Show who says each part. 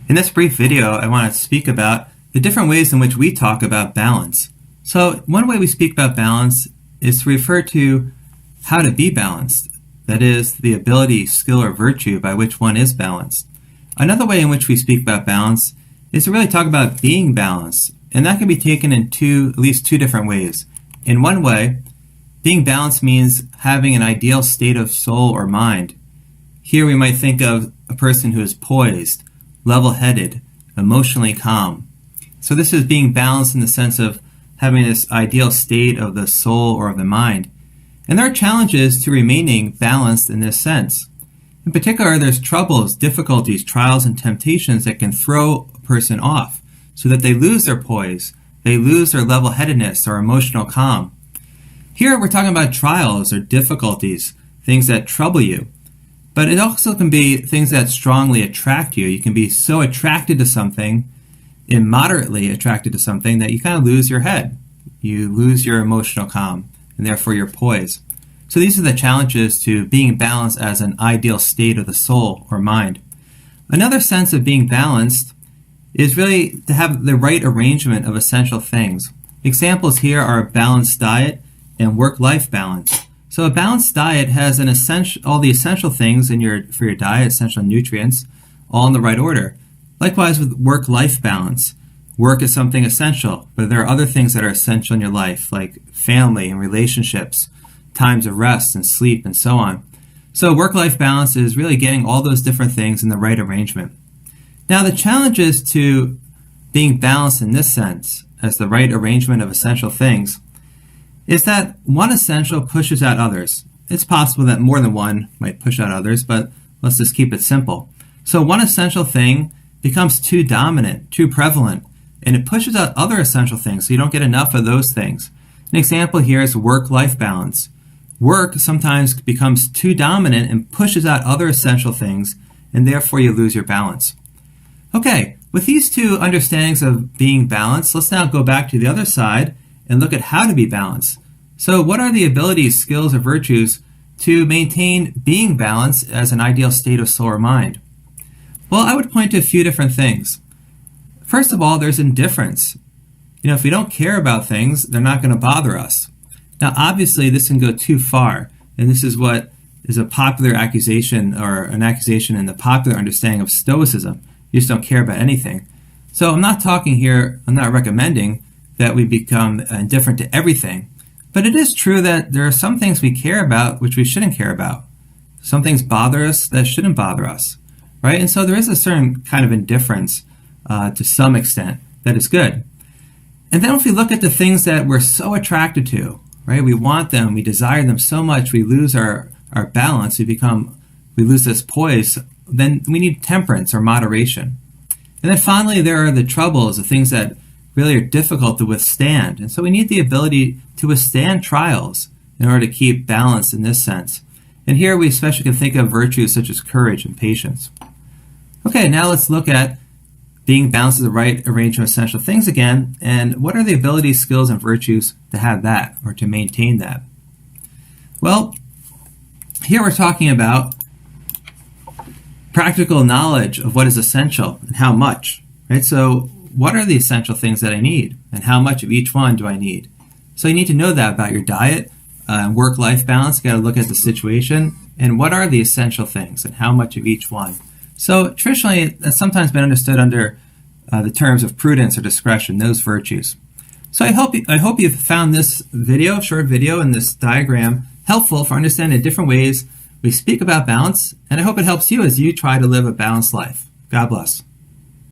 Speaker 1: In this brief video, I want to speak about the different ways in which we talk about balance. So one way we speak about balance is to refer to how to be balanced. That is, the ability, skill, or virtue by which one is balanced. Another way in which we speak about balance is to really talk about being balanced. And that can be taken in at least two different ways. In one way, being balanced means having an ideal state of soul or mind. Here we might think of a person who is poised, level-headed, emotionally calm. So this is being balanced in the sense of having this ideal state of the soul or of the mind. And there are challenges to remaining balanced in this sense. In particular, there's troubles, difficulties, trials, and temptations that can throw a person off so that they lose their poise, they lose their level-headedness or emotional calm. Here we're talking about trials or difficulties, things that trouble you. But it also can be things that strongly attract you. You can be so attracted to something, immoderately attracted to something, that you kind of lose your head. You lose your emotional calm, and therefore your poise. So these are the challenges to being balanced as an ideal state of the soul or mind. Another sense of being balanced is really to have the right arrangement of essential things. Examples here are a balanced diet and work-life balance. So a balanced diet has all the essential things for your diet, essential nutrients, all in the right order. Likewise with work-life balance. Work is something essential, but there are other things that are essential in your life, like family and relationships, times of rest and sleep, and so on. So work-life balance is really getting all those different things in the right arrangement. Now the challenges to being balanced in this sense, as the right arrangement of essential things, is that one essential pushes out others. It's possible that more than one might push out others, but let's just keep it simple. So one essential thing becomes too dominant, too prevalent, and it pushes out other essential things, so you don't get enough of those things. An example here is work-life balance. Work sometimes becomes too dominant and pushes out other essential things, and therefore you lose your balance. Okay, with these two understandings of being balanced, let's now go back to the other side and look at how to be balanced. So what are the abilities, skills, or virtues to maintain being balanced as an ideal state of soul or mind? Well, I would point to a few different things. First of all, there's indifference. If we don't care about things, they're not going to bother us. Now, obviously, this can go too far, and this is what is a popular accusation, or an accusation in the popular understanding of Stoicism. You just don't care about anything. So I'm not recommending that we become indifferent to everything. But it is true that there are some things we care about which we shouldn't care about. Some things bother us that shouldn't bother us, right? And so there is a certain kind of indifference to some extent that is good. And then if we look at the things that we're so attracted to, right? We want them, we desire them so much, we lose our balance, we lose this poise, then we need temperance or moderation. And then finally, there are the troubles, the things that really are difficult to withstand. And so we need the ability to withstand trials in order to keep balance in this sense. And here we especially can think of virtues such as courage and patience. Okay, now let's look at being balanced as the right arrangement of essential things again. And what are the abilities, skills, and virtues to have that or to maintain that? Well, here we're talking about practical knowledge of what is essential and how much, right? So what are the essential things that I need, and how much of each one do I need? So you need to know that about your diet, work-life balance. You got to look at the situation, and what are the essential things, and how much of each one. So traditionally, that's sometimes been understood under the terms of prudence or discretion, those virtues. So I hope you found this short video, and this diagram helpful for understanding the different ways we speak about balance, and I hope it helps you as you try to live a balanced life. God bless.